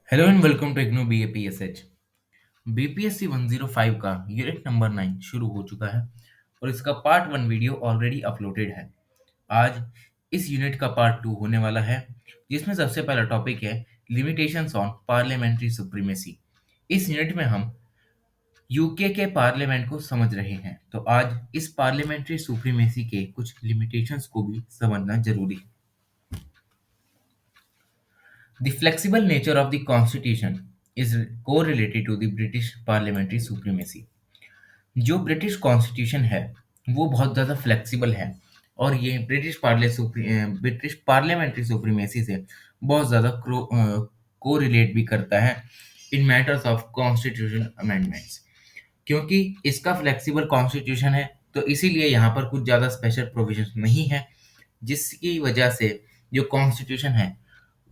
Hello and welcome to IGNOU BAPSH। BPSC 105 का unit number 9 शुरू हो चुका है और इसका पार्ट 1 वीडियो ऑलरेडी अपलोडेड है। आज इस यूनिट का पार्ट 2 होने वाला है, जिसमें सबसे पहला टॉपिक है लिमिटेशंस ऑन पार्लियामेंट्री सुप्रीमेसी। इस यूनिट में हम यूके के पार्लियामेंट को समझ रहे हैं, तो आज इस पार्लियामेंट्री सुप्रीमेसी के कुछ लिमिटेशंस को भी समझना जरूरी है। The flexible nature of the constitution is correlated to the British parliamentary supremacy। जो ब्रिटिश कॉन्स्टिट्यूशन है वो बहुत ज़्यादा फ्लेक्सिबल है और ये ब्रिटिश पार्लियामेंट्री सुप्रीमेसी से बहुत ज़्यादा कोरिलेट भी करता है इन मैटर्स ऑफ कॉन्स्टिट्यूशन अमेंडमेंट्स। क्योंकि इसका फ्लेक्सिबल कॉन्स्टिट्यूशन है तो इसीलिए यहाँ पर कुछ ज़्यादा स्पेशल प्रोविजंस नहीं है, जिसकी वजह से जो कॉन्स्टिट्यूशन है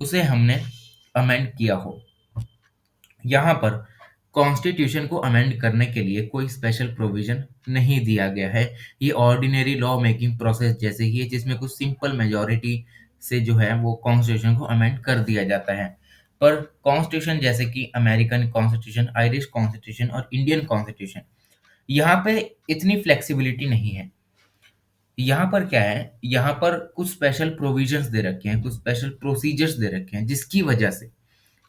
उसे हमने अमेंड किया हो। यहाँ पर कॉन्स्टिट्यूशन को अमेंड करने के लिए कोई स्पेशल प्रोविजन नहीं दिया गया है। ये ऑर्डिनरी लॉ मेकिंग प्रोसेस जैसे ही है, जिसमें कुछ सिंपल मेजॉरिटी से जो है वो कॉन्स्टिट्यूशन को अमेंड कर दिया जाता है। पर कॉन्स्टिट्यूशन जैसे कि अमेरिकन कॉन्स्टिट्यूशन, आयरिश कॉन्स्टिट्यूशन और इंडियन कॉन्स्टिट्यूशन, यहाँ पे इतनी फ्लेक्सिबिलिटी नहीं है। यहाँ पर क्या है, यहाँ पर कुछ स्पेशल प्रोविजंस दे रखे हैं, कुछ स्पेशल प्रोसीजर्स दे रखे हैं, जिसकी वजह से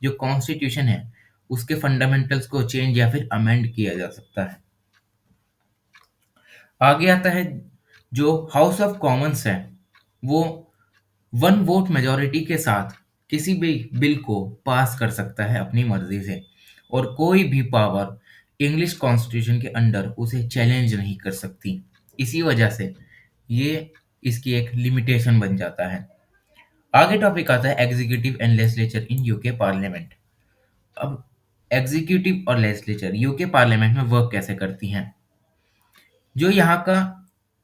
जो कॉन्स्टिट्यूशन है उसके फंडामेंटल्स को चेंज या फिर अमेंड किया जा सकता है। आगे आता है जो हाउस ऑफ कॉमन्स है वो वन वोट मेजॉरिटी के साथ किसी भी बिल को पास कर सकता है अपनी मर्जी से, और कोई भी पावर इंग्लिश कॉन्स्टिट्यूशन के अंडर उसे चैलेंज नहीं कर सकती। इसी वजह से ये इसकी एक लिमिटेशन बन जाता है। आगे टॉपिक आता है executive and legislature in UK parliament. अब एग्जीक्यूटिव और लेजिस्लेचर यूके पार्लियामेंट में वर्क कैसे करती हैं। जो यहाँ का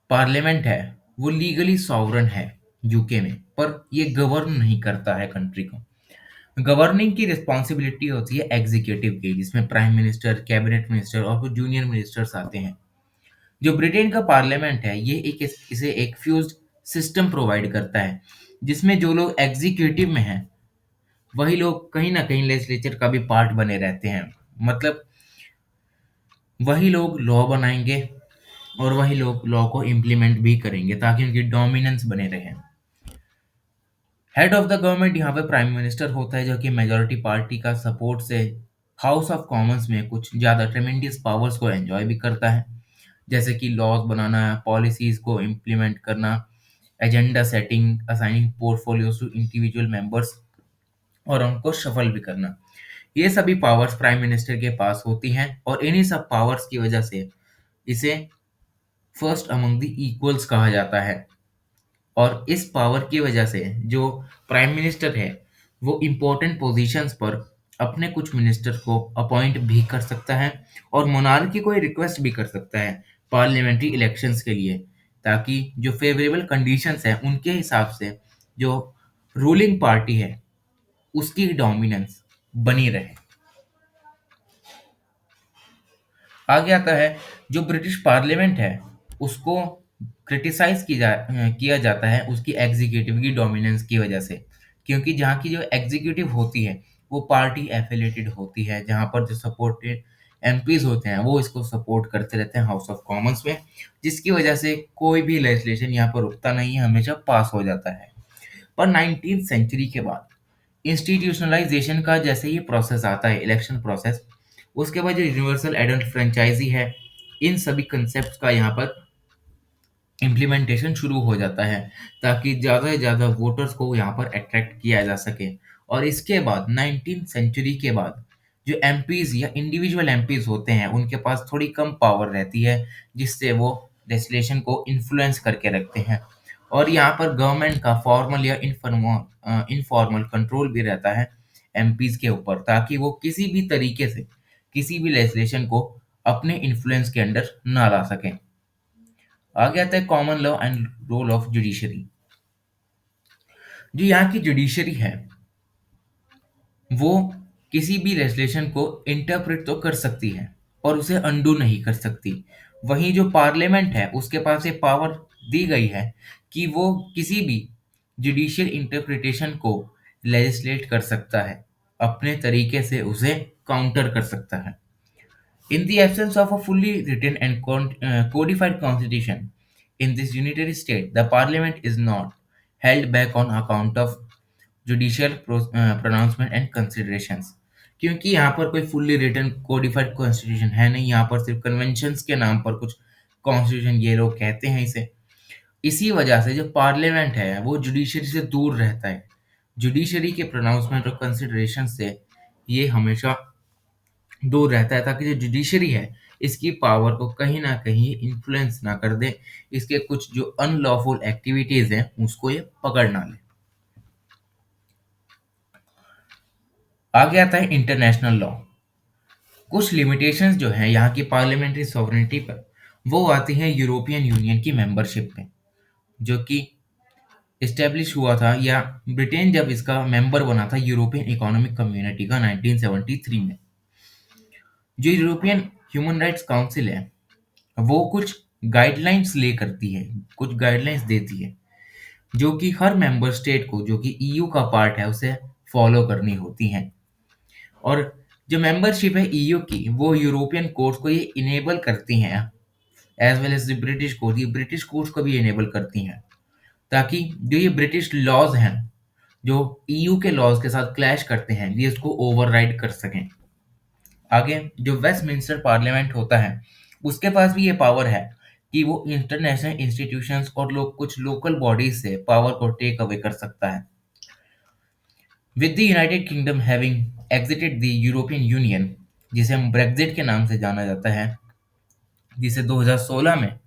पार्लियामेंट है वो लीगली सॉवरन है यूके में, पर ये गवर्न नहीं करता है कंट्री को। गवर्निंग की रिस्पॉन्सिबिलिटी होती है एग्जीक्यूटिव की, जिसमें प्राइम मिनिस्टर, कैबिनेट मिनिस्टर और कुछ जूनियर मिनिस्टर्स आते हैं। जो ब्रिटेन का पार्लियामेंट है ये इसे एक फ्यूज्ड सिस्टम प्रोवाइड करता है, जिसमें जो लोग एग्जीक्यूटिव में हैं वही लोग कहीं ना कहीं लेजिस्लेचर का भी पार्ट बने रहते हैं। मतलब वही लोग लॉ बनाएंगे और वही लोग लॉ को इम्प्लीमेंट भी करेंगे ताकि उनकी डोमिनेंस बने रहे। हेड ऑफ द गवर्नमेंट यहाँ पे प्राइम मिनिस्टर होता है, जो कि मेजॉरिटी पार्टी का सपोर्ट से हाउस ऑफ कॉमन्स में कुछ ज़्यादा ट्रेमेंडियस पावर्स को एंजॉय भी करता है, जैसे कि लॉज बनाना, पॉलिसीज को इम्प्लीमेंट करना, agenda setting, assigning portfolios to individual members और उनको शफल भी करना। ये सभी पावर्स प्राइम मिनिस्टर के पास होती हैं और इन्हीं सब पावर्स की वजह से इसे फर्स्ट अमंग द इक्वल्स कहा जाता है। और इस पावर की वजह से जो प्राइम मिनिस्टर है वो इम्पोर्टेंट पोजीशंस पर अपने कुछ मिनिस्टर को अपॉइंट भी कर सकता है और मोनार्की को रिक्वेस्ट भी कर सकता है पार्लियामेंट्री इलेक्शंस के लिए, ताकि जो फेवरेबल कंडीशंस हैं उनके हिसाब से जो रूलिंग पार्टी है उसकी डोमिनेंस बनी रहे। आगे आता है जो ब्रिटिश पार्लियामेंट है उसको क्रिटिसाइज किया जाता है उसकी एग्जीक्यूटिव की डोमिनेंस की वजह से, क्योंकि जहाँ की जो एग्जीक्यूटिव होती है वो पार्टी एफिलेटेड होती है, जहाँ पर जो सपोर्टेड एमपीज होते हैं वो इसको सपोर्ट करते रहते हैं हाउस ऑफ कॉमन्स में, जिसकी वजह से कोई भी लेजिस्लेशन यहाँ पर रुकता नहीं है, हमेशा पास हो जाता है। पर 19th सेंचुरी के बाद इंस्टीट्यूशनलाइजेशन का जैसे ही प्रोसेस आता है, इलेक्शन प्रोसेस, उसके बाद जो यूनिवर्सल एडल्ट फ्रेंचाइजी है, इन सभी कंसेप्ट का यहाँ पर इम्प्लीमेंटेशन शुरू हो जाता है ताकि ज़्यादा से ज़्यादा वोटर्स को यहाँ पर अट्रैक्ट किया जा सके। और इसके बाद 19th सेंचुरी के बाद जो एमपीज या इंडिविजुअल एमपीज होते हैं उनके पास थोड़ी कम पावर रहती है, जिससे वो लेजिस्लेशन को इन्फ्लुएंस करके रखते हैं। और यहाँ पर गवर्नमेंट का फॉर्मल या इनफॉर्मल कंट्रोल भी रहता है एमपीज के ऊपर, ताकि वो किसी भी तरीके से किसी भी लेजिस्लेशन को अपने इन्फ्लुएंस के अंडर ना ला सकें। आगे आता है common law and role of judiciary. जो यहाँ की जुडिशरी है वो किसी भी लेजिस्लेशन को इंटरप्रेट तो कर सकती है और उसे अंडू नहीं कर सकती। वहीं जो पार्लियामेंट है उसके पास ये पावर दी गई है कि वो किसी भी जुडिशियल इंटरप्रिटेशन को लेजिस्लेट कर सकता है अपने तरीके से उसे काउंटर कर सकता है। In the absence of a fully written and codified constitution in this unitary state, the parliament is not held back on account of judicial pronouncement and considerations. क्योंकि यहाँ पर कोई फुल्ली रिटन कोडिफाइड कॉन्स्टिट्यूशन है नहीं, यहाँ पर सिर्फ conventions के नाम पर कुछ कॉन्स्टिट्यूशन ये लोग कहते हैं इसे। इसी वजह से जो पार्लियामेंट है वो जुडिशरी से दूर रहता है। जुडिशरी के प्रोनाउंसमेंट और कंसिडरेशन से ये हमेशा दूर रहता है, ताकि जो जुडिशरी है इसकी पावर को कहीं ना कहीं इन्फ्लुएंस ना कर दे, इसके कुछ जो अनलॉफुल एक्टिविटीज हैं उसको ये पकड़ ना ले। आगे आता है इंटरनेशनल लॉ। कुछ लिमिटेशंस जो है यहाँ की पार्लियामेंट्री सॉवरेनिटी पर वो आती है यूरोपियन यूनियन की मेंबरशिप में, जो कि इस्टेब्लिश हुआ था, या ब्रिटेन जब इसका मेंबर बना था यूरोपियन इकोनॉमिक कम्युनिटी का 1973 में। जो यूरोपियन ह्यूमन राइट्स काउंसिल है वो कुछ गाइडलाइंस ले करती है, कुछ गाइडलाइंस देती है, जो कि हर मेंबर स्टेट को, जो कि ईयू का पार्ट है, उसे फॉलो करनी होती हैं। और जो मेंबरशिप है ईयू की वो यूरोपियन कोर्ट को ये इनेबल करती हैं, as well as the British court, ये ब्रिटिश कोर्ट को भी इनेबल करती हैं, ताकि जो ये ब्रिटिश लॉज हैं जो ईयू के लॉज के साथ क्लैश करते हैं ये इसको ओवरराइड कर सकें। आगे जो वेस्टमिंस्टर पार्लियामेंट होता है उसके पास भी ये पावर है कि वो इंटरनेशनल इंस्टीट्यूशंस और लोग कुछ लोकल बॉडीज से पावर को टेक अवे कर सकता है। With the United kingdom having exerted the European union, जिसे हम ब्रेग्जिट के नाम से जाना जाता है, जिसे 2016 में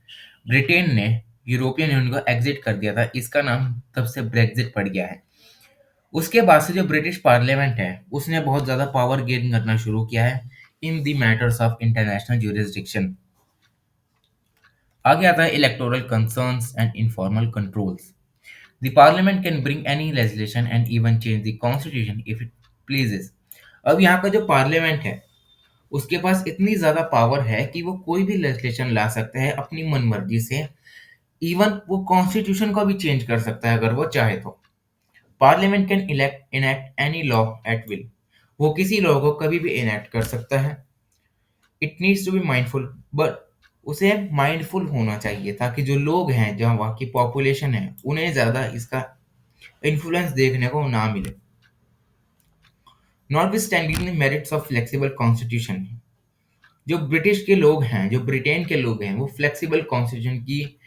ब्रिटेन ने यूरोपियन यूनियन को एग्जिट कर दिया था, इसका नाम तब से ब्रेग्जिट पड़ गया है। उसके बाद से जो ब्रिटिश पार्लियामेंट है उसने बहुत ज़्यादा पावर गेन करना शुरू किया है in the matters of international jurisdiction. आगे आता है electoral concerns and informal controls. The parliament can bring any legislation and even change the constitution if it pleases. अब यहाँ का जो पार्लियामेंट है उसके पास इतनी ज़्यादा पावर है कि वो कोई भी लेजिस्लेशन ला सकता है अपनी मनमर्जी से, इवन वो कॉन्स्टिट्यूशन को भी चेंज कर सकता है अगर वो चाहे तो। Parliament can enact any law at will, वो किसी लॉ को कभी भी इनेक्ट कर सकता है। It needs to be mindful, but उसे माइंडफुल होना चाहिए ताकि जो लोग हैं, जहाँ वहाँ की पॉपुलेशन है, उन्हें ज़्यादा इसका इन्फ्लुएंस देखने को ना मिले। Not with standing the merits of flexible constitution, जो ब्रिटिश के लोग हैं, जो ब्रिटेन के लोग हैं, वो फ्लेक्सिबल कॉन्स्टिट्यूशन की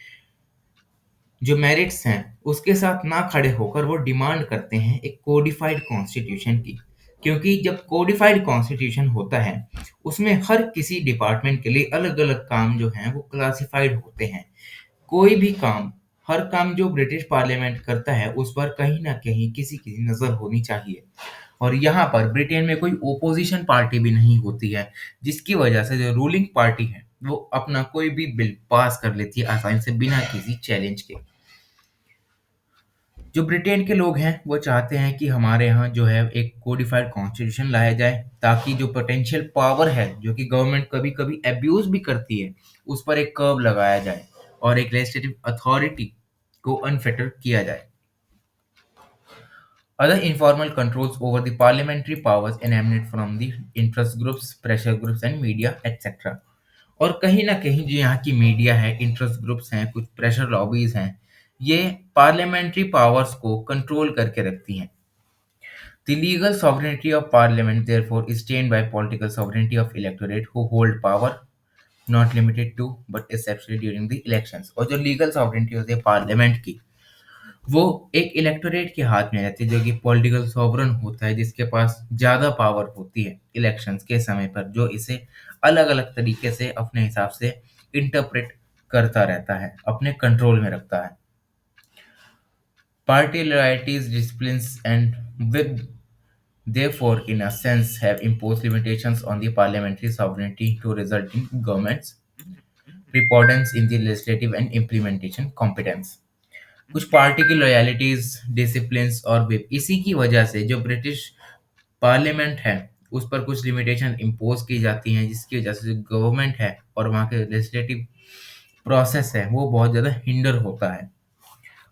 जो मेरिट्स हैं उसके साथ ना खड़े होकर वो डिमांड करते हैं एक कोडिफाइड कॉन्स्टिट्यूशन की। क्योंकि जब कोडिफाइड कॉन्स्टिट्यूशन होता है उसमें हर किसी डिपार्टमेंट के लिए अलग अलग काम जो हैं वो क्लासिफाइड होते हैं। कोई भी काम, हर काम जो ब्रिटिश पार्लियामेंट करता है उस पर कहीं ना कहीं किसी की नज़र होनी चाहिए। और यहाँ पर ब्रिटेन में कोई ओपोजिशन पार्टी भी नहीं होती है, जिसकी वजह से जो रूलिंग पार्टी है वो अपना कोई भी बिल पास कर लेती है आसानी से बिना किसी चैलेंज के। जो ब्रिटेन के लोग हैं वो चाहते हैं कि हमारे यहाँ जो है एक कोडिफाइड कॉन्स्टिट्यूशन लाया जाए, ताकि जो पोटेंशियल पावर है जो कि गवर्नमेंट कभी कभी एब्यूज भी करती है उस पर एक कर्व लगाया जाए और एक लेजिस्लेटिव अथॉरिटी को अनफेटर किया जाए। Other informal controls over the parliamentary powers emanate from the interest groups, pressure groups and media etc. और कहीं ना कहीं जो यहाँ की मीडिया है, इंटरेस्ट ग्रुप्स हैं, कुछ प्रेशर लॉबीज हैं, ये पार्लियामेंट्री पावर्स को कंट्रोल करके रखती हैं। The legal sovereignty of parliament therefore is stained by political sovereignty of electorate who hold power not limited to but exceptionally during the elections। और जो लीगल सॉवरेंटी होती है पार्लियामेंट की वो एक इलेक्टोरेट के हाथ में रहती है, जो कि पॉलिटिकल सॉवरन होता है, जिसके पास ज़्यादा पावर होती है इलेक्शंस के समय पर, जो इसे अलग अलग तरीके से अपने हिसाब से इंटरप्रेट करता रहता है, अपने कंट्रोल में रखता है। Party loyalties disciplines and with therefore in a sense have imposed limitations on the parliamentary sovereignty to result in government's prepondence in the legislative and implementation competence। कुछ पार्टी की लॉयल्टीज, डिसिप्लिन्स और whip, इसी की वजह से जो British parliament है उस पर कुछ लिमिटेशन इम्पोज की जाती हैं, जिसकी वजह से जो गवर्नमेंट है और वहाँ के लेजिस्लेटिव प्रोसेस है वो बहुत ज़्यादा हिंडर होता है।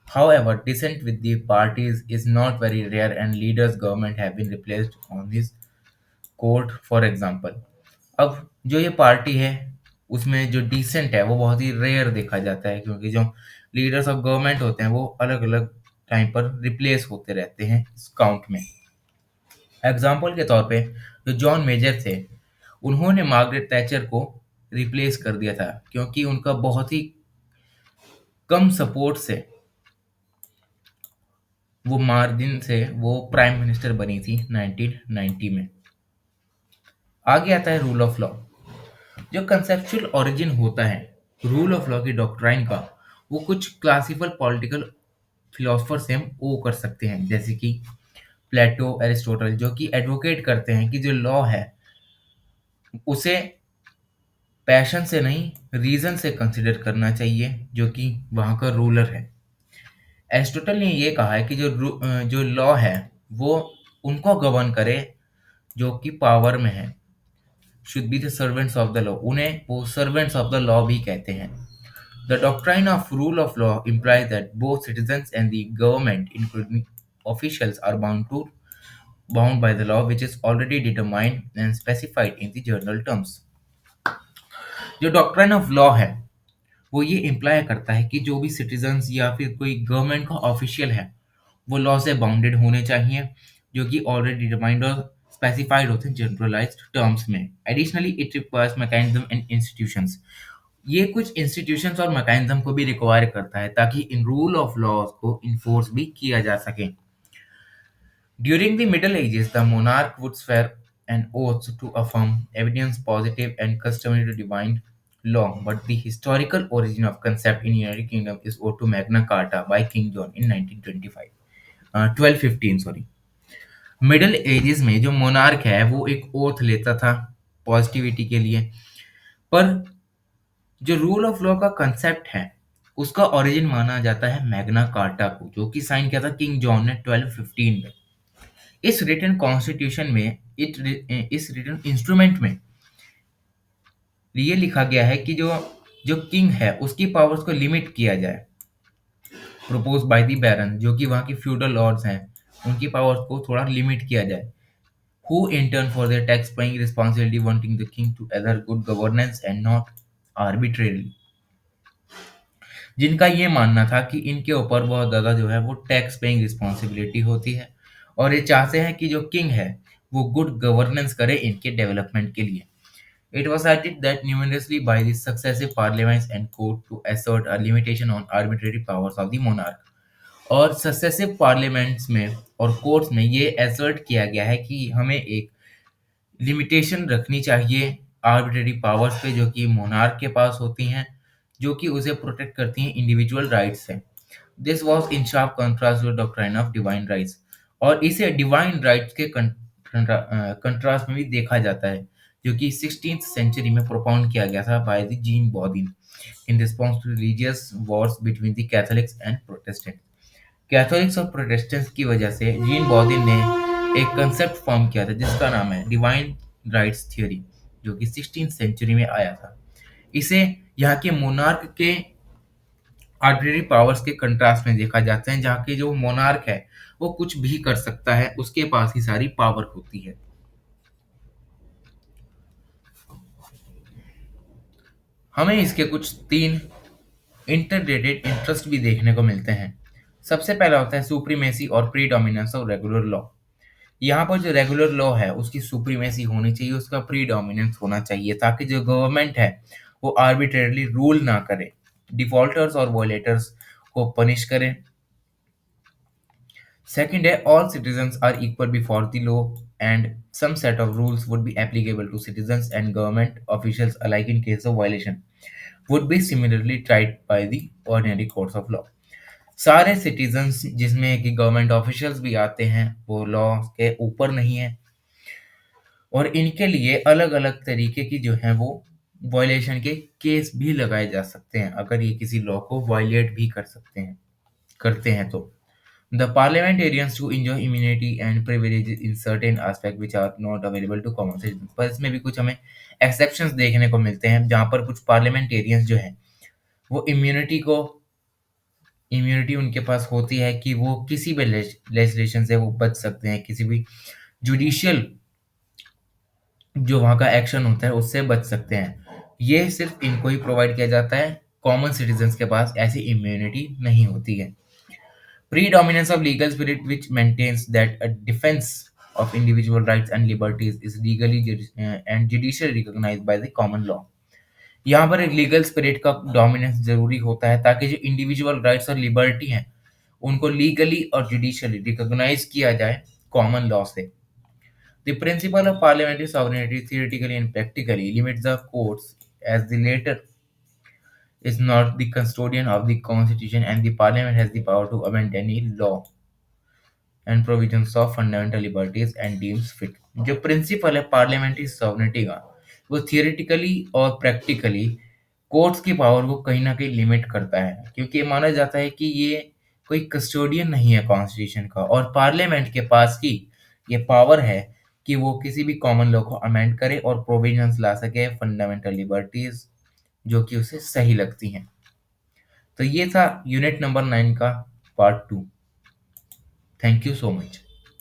However, dissent with the parties is not very rare, and leaders' government have been replaced on this court, for example. अब जो ये पार्टी है उसमें जो डिसेंट है वो बहुत ही रेयर देखा जाता है, क्योंकि जो लीडर्स ऑफ गवर्नमेंट होते हैं वो अलग अलग टाइम पर रिप्लेस होते रहते हैं इस काउंट में। एग्जाम्पल के तौर पे जो जॉन मेजर थे, उन्होंने मार्गरेट थैचर को रिप्लेस कर दिया था, क्योंकि उनका बहुत ही कम सपोर्ट से वो मार्जिन से वो प्राइम मिनिस्टर बनी थी 1990 में। आगे आता है रूल ऑफ लॉ। जो कंसेप्चुअल ओरिजिन होता है रूल ऑफ लॉ की डॉक्ट्राइन का, वो कुछ क्लासिकल पॉलिटिकल फिलोसफर से हम ओ कर सकते हैं, जैसे कि प्लेटो, एरिस्टोटल, जो कि एडवोकेट करते हैं कि जो लॉ है उसे पैशन से नहीं रीजन से कंसिडर करना चाहिए, जो कि वहाँ का रूलर है। एरिस्टोटल ने ये कहा है कि जो लॉ है वो उनको गवर्न करे जो कि पावर में है, should be the servants of the law, उन्हें वो सर्वेंट्स ऑफ द लॉ भी कहते हैं। The doctrine of rule of law implies that both citizens and the government, including officials, are bound by the law, which is already determined and specified in the general terms. जो doctrine of law है वो ये imply करता है कि जो भी citizens या फिर कोई गवर्नमेंट का ऑफिशियल है वो लॉ से बाउंडेड होने चाहिए, जो कि ऑलरेडी डिटरमाइंड और स्पेसिफाइड होते हैं जनरलाइज्ड टर्म्स में। Additionally it requires mechanism and institutions, ये कुछ इंस्टीट्यूशंस और मैकेनिज्म को भी रिक्वायर करता है ताकि इन रूल ऑफ लॉज को इन्फोर्स भी किया जा सके। During the middle edges the monarch would swear an oath to affirm evidence positive and customary to divine law, but the historical origin of concept in United Kingdom is owed to Magna Carta by King John in 1925, 1215 sorry. Middle edges में जो monarch है वो एक oath लेता था positivity के लिए, पर जो रूल ऑफ लॉ का कंसेप्ट है उसका ओरिजिन माना जाता है मैग्ना कार्टा को, जो कि साइन किया था किंग जॉन ने 1215 में। इस रिटन कॉन्स्टिट्यूशन में इस रिटन इंस्ट्रूमेंट में ये लिखा गया है कि जो जो किंग है उसकी पावर्स को लिमिट किया जाए, प्रोपोज बाय द बैरन, जो कि वहाँ की फ्यूडल लॉर्ड्स हैं, उनकी पावर्स को थोड़ा लिमिट किया जाए। Who in turn for their tax paying responsibility wanting the king to either good governance and not arbitrarily, जिनका ये मानना था कि इनके ऊपर बहुत ज़्यादा जो है वो टैक्स पेइंग रिस्पॉन्सिबिलिटी होती है, और ये चाहते हैं कि जो किंग है वो गुड गवर्नेंस करे इनके डेवलपमेंट के लिए। It was cited that numerously by the successive parliaments and court to assert a limitation on arbitrary powers of the monarch, और सक्सेसिव पार्लियामेंट्स में और कोर्ट्स में ये एसर्ट किया गया है कि हमें एक लिमिटेशन रखनी चाहिए आर्बिट्रेरी पावर्स पे जो कि मोनार्क के पास होती हैं, जो कि उसे प्रोटेक्ट करती हैं इंडिविजुअल राइट्स से। This was in sharp contrast to doctrine of divine rights, और इसे डिवाइन राइट्स के कंट्रास्ट में भी देखा जाता है, जो कि 16th सेंचुरी में प्रोपाउंड किया गया था by the Jean Bodin in response to religious wars between the Catholics and Protestant. Catholics और प्रोटेस्टेंट्स की वजह से जीन बॉदिन ने एक कंसेप्ट फॉर्म किया था जिसका नाम है डिवाइन राइट्स थ्योरी, जो कि 16th सेंचुरी में आया था। इसे यहाँ के मोनार्क के आर्बिट्रेरी पावर्स के कंट्रास्ट में देखा जाता है, जहाँ के जो मोनार्क है वो कुछ भी कर सकता है, उसके पास ही सारी पावर होती है। हमें इसके कुछ तीन इंटरग्रेटेड इंटरेस्ट भी देखने को मिलते हैं। सबसे पहला होता है सुप्रीमेसी और प्रीडोमिनेंस ऑफ रेगुलर लॉ। यहाँ पर जो रेगुलर लॉ है उसकी सुप्रीमेसी होनी चाहिए, उसका प्रीडोमिनेंस होना चाहिए, ताकि जो गवर्नमेंट है वो आर्बिट्रेरली रूल ना करे, डिफॉल्टर्स और वॉयलेटर्स को पनिश करे। सेकंड है all citizens are equal before the law and some set of rules would be applicable to citizens and government officials alike in case of violation would be similarly tried by the ordinary courts of law. सारे citizens, जिसमें कि government officials भी आते हैं, वो law के ऊपर नहीं है, और इनके लिए अलग अलग तरीके की जो है वो वायलेशन के केस भी लगाए जा सकते हैं अगर ये किसी लॉ को वायलेट भी करते हैं तो। The parliamentarians to enjoy immunity and privileges in certain aspects which are not available to common citizens, पर इसमें भी कुछ हमें एक्सेप्शंस देखने को मिलते हैं, जहाँ पर कुछ पार्लियामेंटेरियंस जो हैं वो इम्यूनिटी को इम्यूनिटी उनके पास होती है कि वो किसी भी लेजिस्लेशन से वो बच सकते हैं, किसी भी जुडिशियल जो वहाँ का एक्शन होता है उससे बच सकते हैं। ये सिर्फ इनको ही प्रोवाइड किया जाता है, कॉमन सिटीजन्स के पास ऐसी इम्यूनिटी नहीं होती है। Predominance of legal spirit which maintains that a defense of individual rights and liberties is legally and judicially recognized by the common law। यहाँ पर एक लीगल स्पिरिट का डोमिनेंस जरूरी होता है ताकि जो इंडिविजुअल राइट्स और लिबर्टी हैं उनको लीगली और जुडिशियली रिकॉग्नाइज किया जाए कॉमन लॉ से। The principle of parliamentary sovereignty theoretically and practically limits the courts as the latter is not the custodian of the constitution and the parliament has the power to amend any law and provisions of fundamental liberties and deems fit. जो principal है parliamentary sovereignty का, वो theoretically और practically courts की power को कहीं ना कहीं लिमिट करता है, क्योंकि ये माना जाता है कि ये कोई कस्टोडियन नहीं है कॉन्स्टिट्यूशन का, और पार्लियामेंट के पास ही ये पावर है कि वो किसी भी कॉमन लॉ को अमेंड करे और प्रोविजंस ला सके फंडामेंटल लिबर्टीज जो कि उसे सही लगती हैं। तो ये था यूनिट नंबर 9 का part 2। Thank you so much.